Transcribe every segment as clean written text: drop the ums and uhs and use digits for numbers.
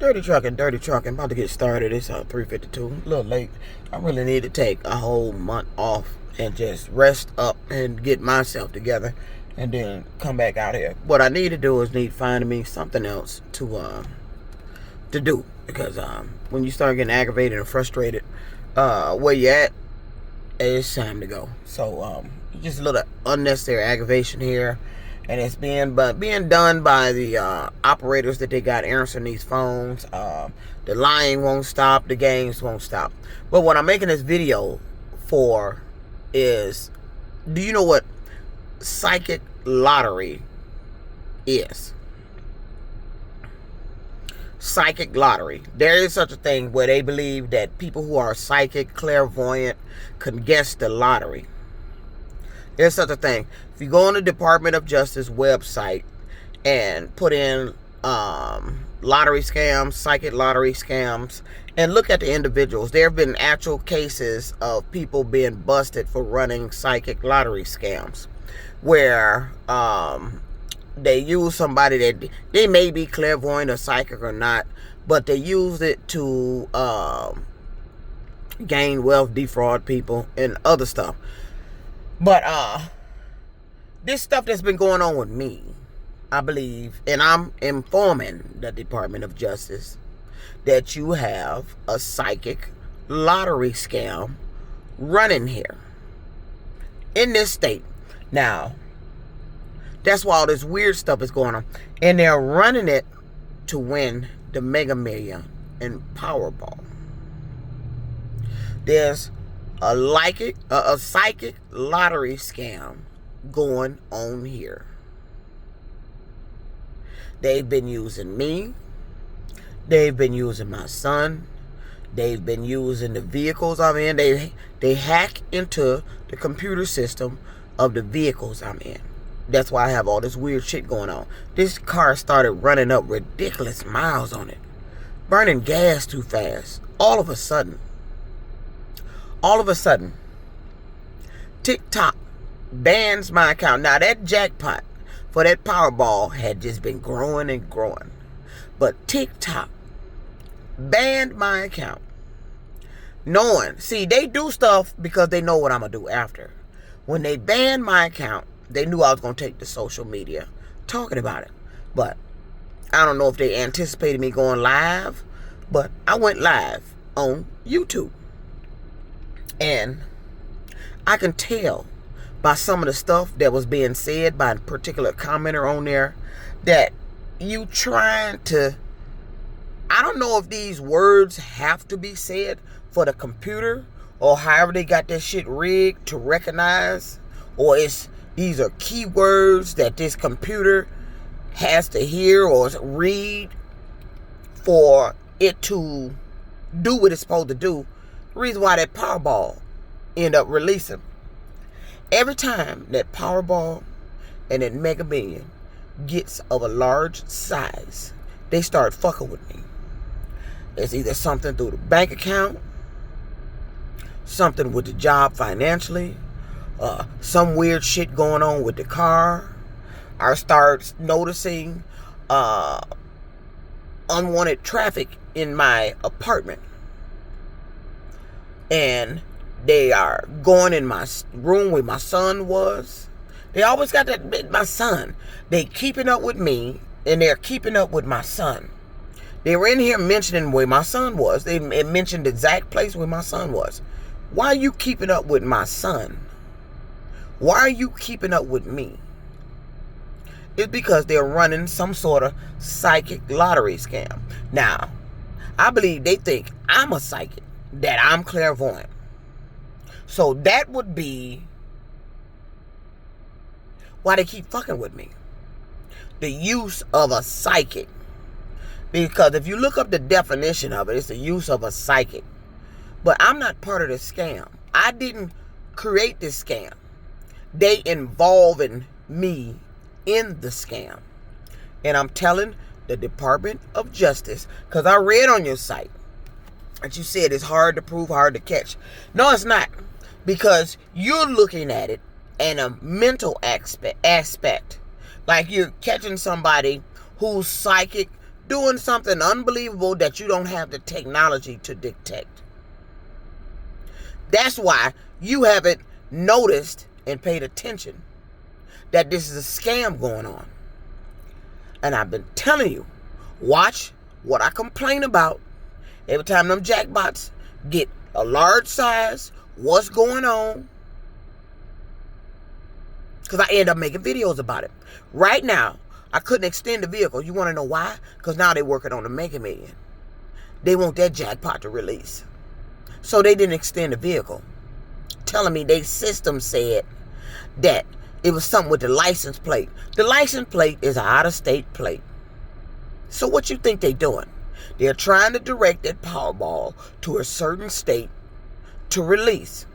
Dirty trucking. About to get started. It's 3:52. A little late. I really need to take a whole month off and just rest up and get myself together, and then come back out here. What I need to do is find me something else to do, because when you start getting aggravated and frustrated, where you at, it's time to go. So just a little unnecessary aggravation here. And it's being done by the operators that they got answering these phones. The lying won't stop. The games won't stop. But what I'm making this video for is, do you know what psychic lottery is? Psychic lottery. There is such a thing where they believe that people who are psychic, clairvoyant, can guess the lottery. There's such a thing. If you go on the Department of Justice website and put in lottery scams, psychic lottery scams, and look at the individuals, there have been actual cases of people being busted for running psychic lottery scams, where they use somebody that they may be clairvoyant or psychic or not, but they use it to gain wealth, defraud people, and other stuff. But this stuff that's been going on with me, I believe, and I'm informing the Department of Justice that you have a psychic lottery scam running here in this state. Now, that's why all this weird stuff is going on. And they're running it to win the Mega Million and Powerball. There's a psychic lottery scam going on here. They've been using me. They've been using my son. They've been using the vehicles I'm in. They hack into the computer system of the vehicles I'm in. That's why I have all this weird shit going on. This car started running up ridiculous miles on it, burning gas too fast. All of a sudden, TikTok bans my account. Now, that jackpot for that Powerball had just been growing and growing. But TikTok banned my account. See, they do stuff because they know what I'm going to do after. When they banned my account, they knew I was going to take to social media talking about it. But I don't know if they anticipated me going live, but I went live on YouTube. And I can tell by some of the stuff that was being said by a particular commenter on there that you trying to, I don't know if these words have to be said for the computer or however they got that shit rigged to recognize, or these are keywords that this computer has to hear or read for it to do what it's supposed to do. The reason why that Powerball end up releasing. Every time that Powerball and that Mega Million gets of a large size, they start fucking with me. It's either something through the bank account, something with the job financially, some weird shit going on with the car. I start noticing unwanted traffic in my apartment. And they are going in my room where my son was. They always got that, my son. They keeping up with me, and they're keeping up with my son. They were in here mentioning where my son was. They mentioned the exact place where my son was. Why are you keeping up with my son? Why are you keeping up with me? It's because they're running some sort of psychic lottery scam. Now, I believe they think I'm a psychic, that I'm clairvoyant. So that would be why they keep fucking with me. The use of a psychic. Because if you look up the definition of it, it's the use of a psychic. But I'm not part of the scam. I didn't create this scam. They involving me in the scam. And I'm telling the Department of Justice, because I read on your site that you said it's hard to prove, hard to catch. No, it's not. Because you're looking at it in a mental aspect. Like you're catching somebody who's psychic, doing something unbelievable that you don't have the technology to detect. That's why you haven't noticed and paid attention that this is a scam going on. And I've been telling you, watch what I complain about every time them jackpots get a large size, what's going on. Because I end up making videos about it. Right now, I couldn't extend the vehicle. You want to know why? Because now they're working on the Mega Million. They want that jackpot to release. So they didn't extend the vehicle. Telling me their system said that it was something with the license plate. The license plate is an out-of-state plate. So what you think they're doing? They're trying to direct that Powerball to a certain state to release.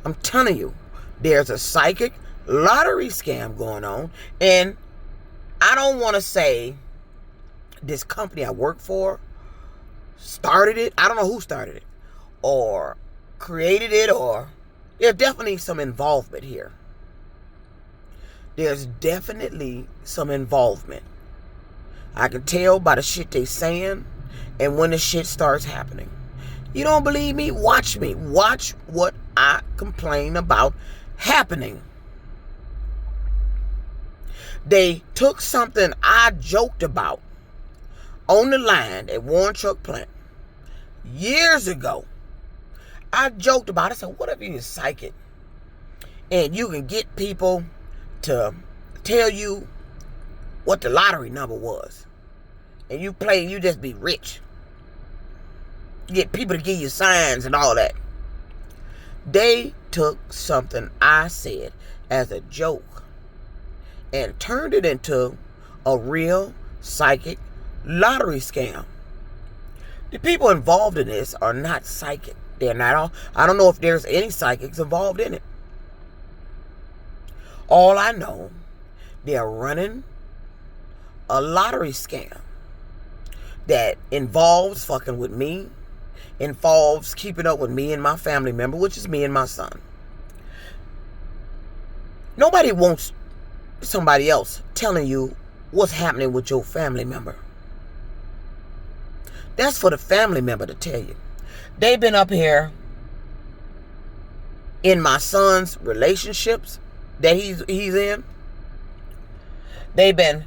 I'm telling you, there's a psychic lottery scam going on. And I don't want to say this company I work for started it. I don't know who started it or created it, or there's definitely some involvement here. There's definitely some involvement. I can tell by the shit they saying and when the shit starts happening. You don't believe me? Watch me. Watch what I complain about happening. They took something I joked about on the line at Warren Truck Plant years ago. I joked about it. I said, what if you're psychic and you can get people to tell you what the lottery number was, and you play and you just be rich? You get people to give you signs and all that. They took something I said as a joke and turned it into a real psychic lottery scam. The people involved in this are not psychic. They're not all. I don't know if there's any psychics involved in it. All I know, they're running a lottery scam that involves fucking with me, involves keeping up with me and my family member, which is me and my son. Nobody wants somebody else telling you what's happening with your family member. That's for the family member to tell you. They've been up here in my son's relationships that he's in. They've been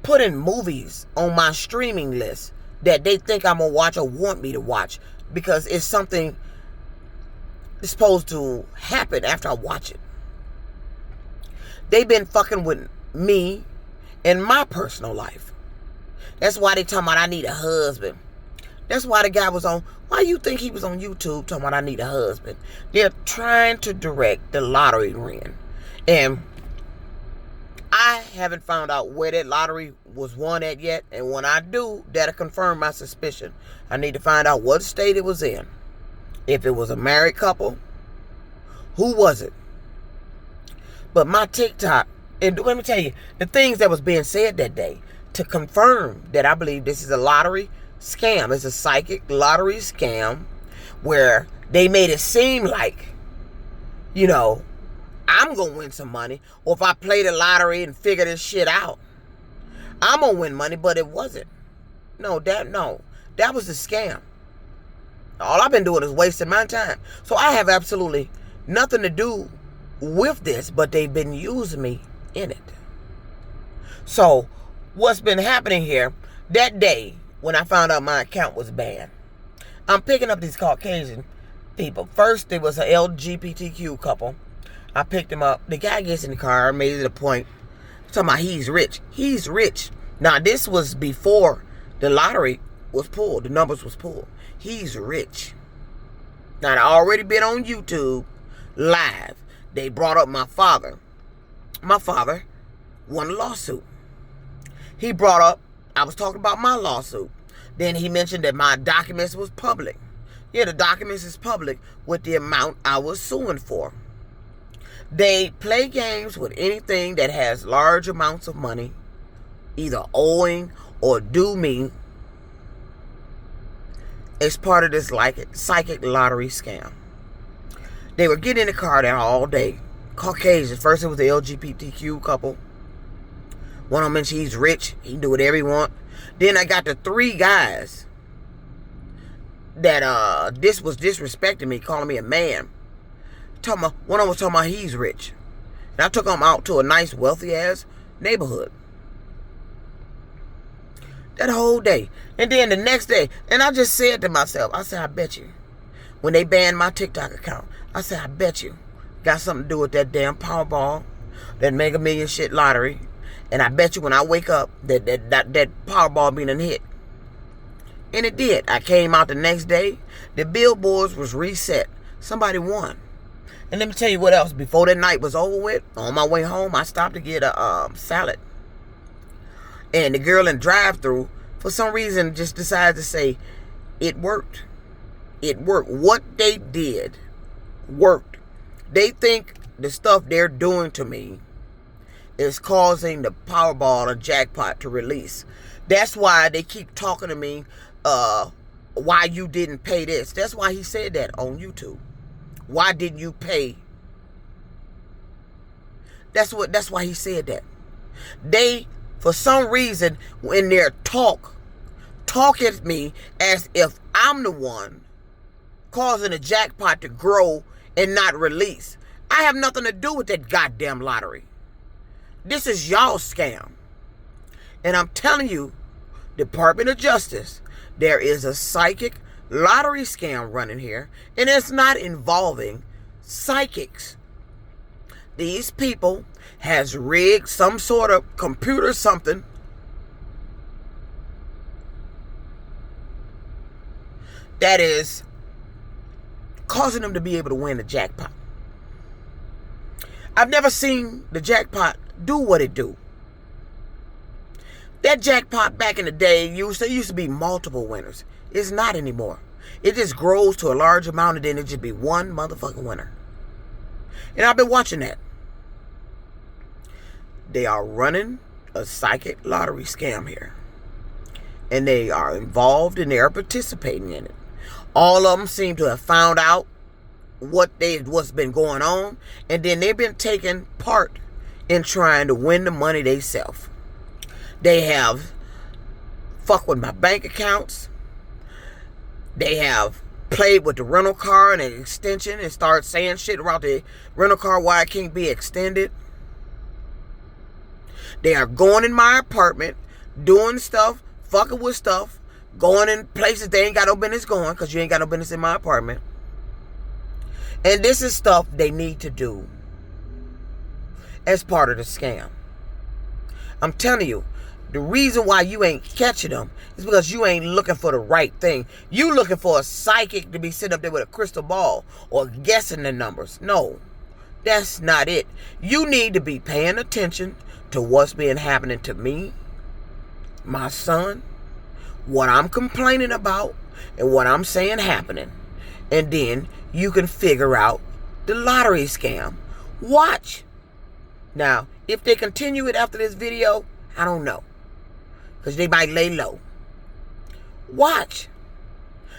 putting movies on my streaming list that they think I'm going to watch or want me to watch because it's something that's supposed to happen after I watch it. They've been fucking with me in my personal life. That's why they talking about I need a husband. That's why the guy was on. Why you think he was on YouTube talking about I need a husband? They're trying to direct the lottery ring. And I haven't found out where that lottery was won at yet. And when I do, that'll confirm my suspicion. I need to find out what state it was in. If it was a married couple, who was it? But my TikTok, and let me tell you, the things that was being said that day to confirm that I believe this is a lottery scam. It's a psychic lottery scam where they made it seem like, you know, I'm going to win some money. Or if I play the lottery and figure this shit out, I'm going to win money, but it wasn't. No, that was a scam. All I've been doing is wasting my time. So I have absolutely nothing to do with this, but they've been using me in it. So what's been happening here, that day when I found out my account was banned, I'm picking up these Caucasian people. First, there was an LGBTQ couple. I picked him up. The guy gets in the car, made it a point. Talking about he's rich. He's rich. Now, this was before the lottery was pulled. The numbers was pulled. He's rich. Now, I already been on YouTube live. They brought up my father. My father won a lawsuit. He brought up, I was talking about my lawsuit. Then he mentioned that my documents was public. Yeah, the documents is public with the amount I was suing for. They play games with anything that has large amounts of money, either owing or due me. It's part of this psychic lottery scam. They were getting in the car there all day. Caucasians. First it was the LGBTQ couple. One of them mentioned he's rich. He can do whatever he want. Then I got the 3 guys that this was disrespecting me, calling me a man. One of them was talking about he's rich. And I took him out to a nice, wealthy-ass neighborhood. That whole day. And then the next day, and I just said to myself, I said, I bet you, when they banned my TikTok account, I said, I bet you, got something to do with that damn Powerball, that Mega Million shit lottery. And I bet you when I wake up, that Powerball being a hit. And it did. I came out the next day, the billboards was reset. Somebody won. And let me tell you what else. Before that night was over with, on my way home, I stopped to get a salad. And the girl in the drive-thru, for some reason, just decided to say, it worked. It worked. What they did worked. They think the stuff they're doing to me is causing the Powerball or jackpot to release. That's why they keep talking to me, why you didn't pay this. That's why he said that on YouTube. Why didn't you pay? That's why he said that. They, for some reason, in their talk at me as if I'm the one causing the jackpot to grow and not release. I have nothing to do with that goddamn lottery. This is y'all's scam. And I'm telling you, Department of Justice, there is a psychic lottery scam running here, and it's not involving psychics. These people has rigged some sort of computer something that is causing them to be able to win the jackpot. I've never seen the jackpot do what it do. That jackpot back in the day used to be multiple winners. It's not anymore. It just grows to a large amount and then it just be one motherfucking winner. And I've been watching that. They are running a psychic lottery scam here. And they are involved and they are participating in it. All of them seem to have found out what's been going on. And then they've been taking part in trying to win the money themselves. They have fucked with my bank accounts. They have played with the rental car and an extension and started saying shit about the rental car why it can't be extended. They are going in my apartment, doing stuff, fucking with stuff, going in places they ain't got no business going because you ain't got no business in my apartment. And this is stuff they need to do as part of the scam. I'm telling you, the reason why you ain't catching them is because you ain't looking for the right thing. You looking for a psychic to be sitting up there with a crystal ball or guessing the numbers. No, that's not it. You need to be paying attention to what's been happening to me, my son, what I'm complaining about, and what I'm saying happening. And then you can figure out the lottery scam. Watch. Now, if they continue it after this video, I don't know. Because they might lay low. Watch.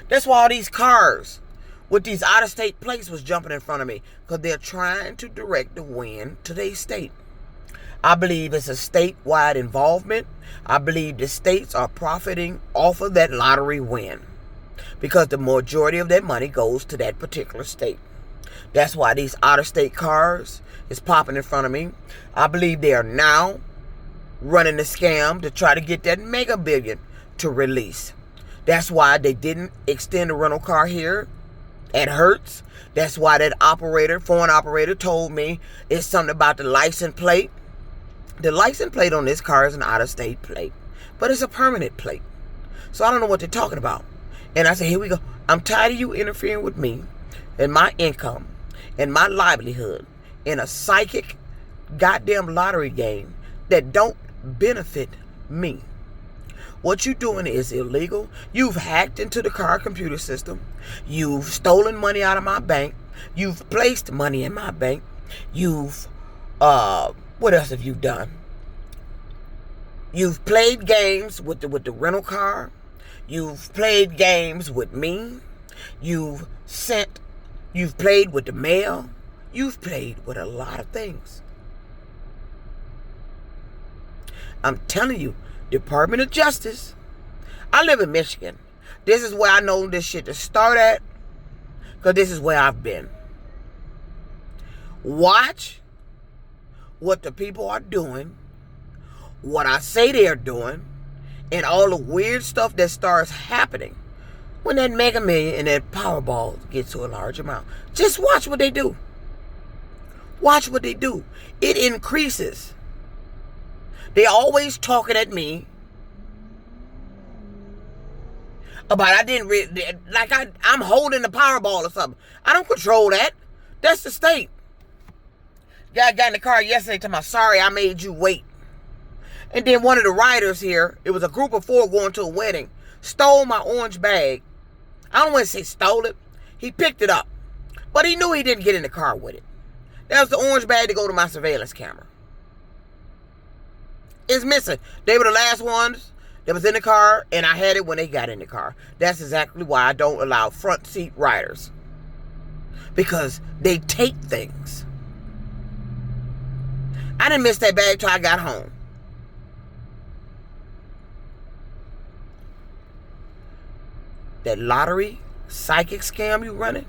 That's why all these cars with these out-of-state plates was jumping in front of me. Because they're trying to direct the wind to their state. I believe it's a statewide involvement. I believe the states are profiting off of that lottery win. Because the majority of that money goes to that particular state. That's why these out-of-state cars is popping in front of me. I believe they are now running the scam to try to get that mega billion to release. That's why they didn't extend the rental car here at Hertz. That's why that foreign operator told me it's something about the license plate. The license plate on this car is an out-of-state plate, but it's a permanent plate. So I don't know what they're talking about. And I said, here we go. I'm tired of you interfering with me and my income and my livelihood in a psychic goddamn lottery game that don't benefit me. What you're doing is illegal. You've hacked into the car computer system. You've stolen money out of my bank. You've placed money in my bank. You've, what else have you done? You've played games with the rental car. You've played games with me. You've played with the mail. You've played with a lot of things. I'm telling you, Department of Justice. I live in Michigan. This is where I know this shit to start at, because this is where I've been. Watch what the people are doing, what I say they're doing, and all the weird stuff that starts happening when that Mega Million and that Powerball gets to a large amount. Just watch what they do. Watch what they do. It increases. They always talking at me about I'm holding the Powerball or something. I don't control that. That's the state. Guy got in the car yesterday telling me, sorry I made you wait. And then one of the riders here, it was a group of 4 going to a wedding, stole my orange bag. I don't want to say stole it. He picked it up. But he knew he didn't get in the car with it. That was the orange bag to go to my surveillance camera. It's missing. They were the last ones that was in the car, and I had it when they got in the car. That's exactly why I don't allow front seat riders. Because they take things. I didn't miss that bag till I got home. That lottery psychic scam you running,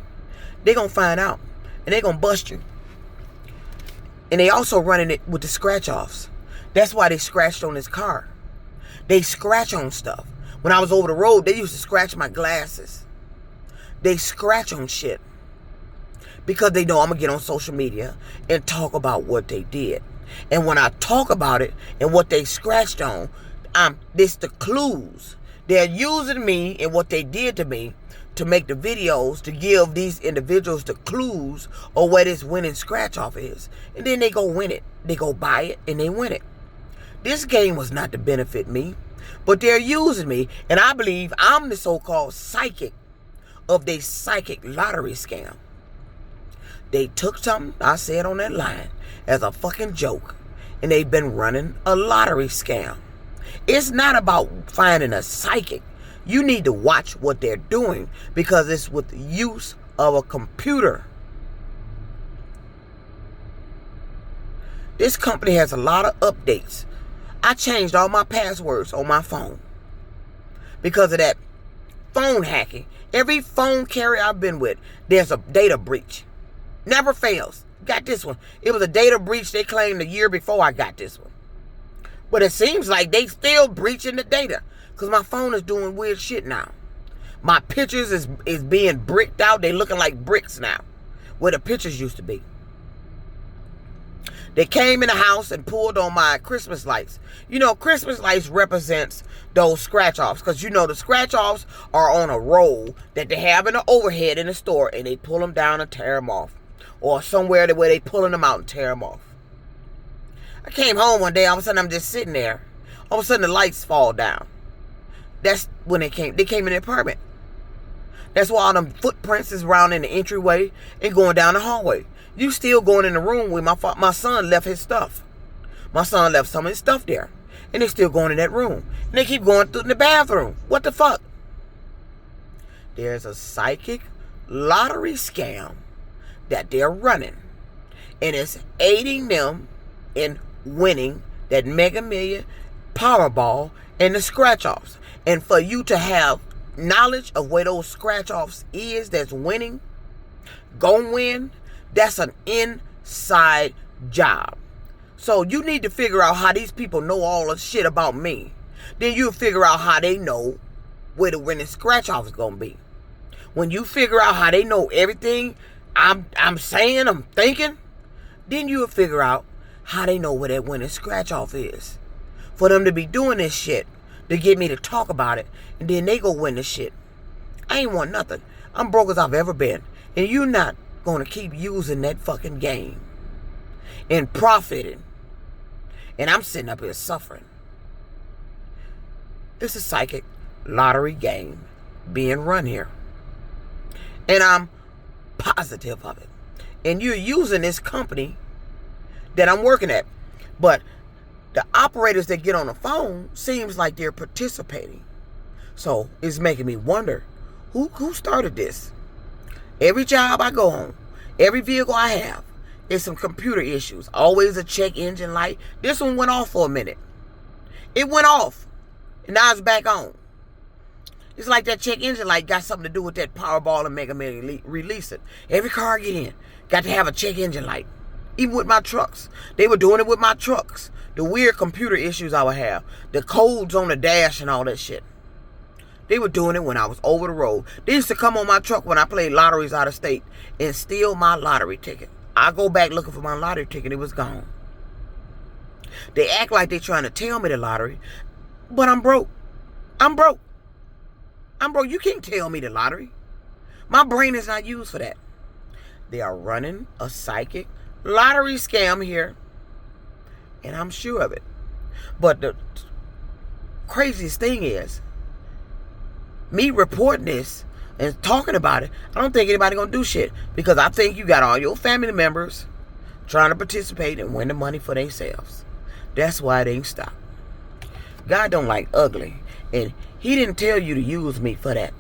they're going to find out. And they're going to bust you. And they also running it with the scratch-offs. That's why they scratched on his car. They scratch on stuff. When I was over the road, they used to scratch my glasses. They scratch on shit. Because they know I'm going to get on social media and talk about what they did. And when I talk about it and what they scratched on, this the clues. They're using me and what they did to me to make the videos to give these individuals the clues of where this winning scratch off is. And then they go win it. They go buy it and they win it. This game was not to benefit me, but they're using me. And I believe I'm the so-called psychic of their psychic lottery scam. They took something I said on that line as a fucking joke, and they've been running a lottery scam. It's not about finding a psychic. You need to watch what they're doing because it's with the use of a computer. This company has a lot of updates. I changed all my passwords on my phone because of that phone hacking. Every phone carrier I've been with, there's a data breach. Never fails. Got this one. It was a data breach they claimed the year before I got this one. But it seems like they still breaching the data because my phone is doing weird shit now. My pictures is being bricked out. They looking like bricks now where the pictures used to be. They came in the house and pulled on my Christmas lights. You know, Christmas lights represents those scratch-offs because, you know, the scratch-offs are on a roll that they have in the overhead in the store and they pull them down and tear them off. Or somewhere where they pulling them out and tear them off. I came home one day, all of a sudden I'm just sitting there. All of a sudden the lights fall down. That's when they came in the apartment. That's why all them footprints is around in the entryway and going down the hallway. You still going in the room where my son left his stuff. My son left some of his stuff there. And they still going in that room. And they keep going through the bathroom. What the fuck? There's a psychic lottery scam that they're running. And it's aiding them in winning that Mega Million, Powerball, and the scratch-offs. And for you to have knowledge of where those scratch-offs is that's winning, gonna win, that's an inside job. So you need to figure out how these people know all the shit about me. Then you figure out how they know where the winning scratch-off is gonna be. When you figure out how they know everything I'm saying, I'm thinking, then you'll figure out how they know where that winning scratch-off is. For them to be doing this shit, to get me to talk about it, and then they go win the shit. I ain't want nothing. I'm broke as I've ever been. And you're not going to keep using that fucking game and profiting. And I'm sitting up here suffering. It's a psychic lottery game being run here. And I'm positive of it. And you're using this company that I'm working at. But the operators that get on the phone seems like they're participating. So it's making me wonder, who started this? Every job I go on, every vehicle I have, is some computer issues. Always a check engine light. This one went off for a minute. It went off, and now it's back on. It's like that check engine light got something to do with that Powerball and Mega Million release it. Every car I get in got to have a check engine light. Even with my trucks. They were doing it with my trucks. The weird computer issues I would have. The codes on the dash and all that shit. They were doing it when I was over the road. They used to come on my truck when I played lotteries out of state and steal my lottery ticket. I go back looking for my lottery ticket. It was gone. They act like they're trying to tell me the lottery, but I'm broke. I'm broke. I'm broke. You can't tell me the lottery. My brain is not used for that. They are running a psychic lottery scam here, and I'm sure of it. But the craziest thing is, me reporting this and talking about it, I don't think anybody gonna do shit, because I think you got all your family members trying to participate and win the money for themselves. That's why it ain't stopped. God don't like ugly, and he didn't tell you to use me for that.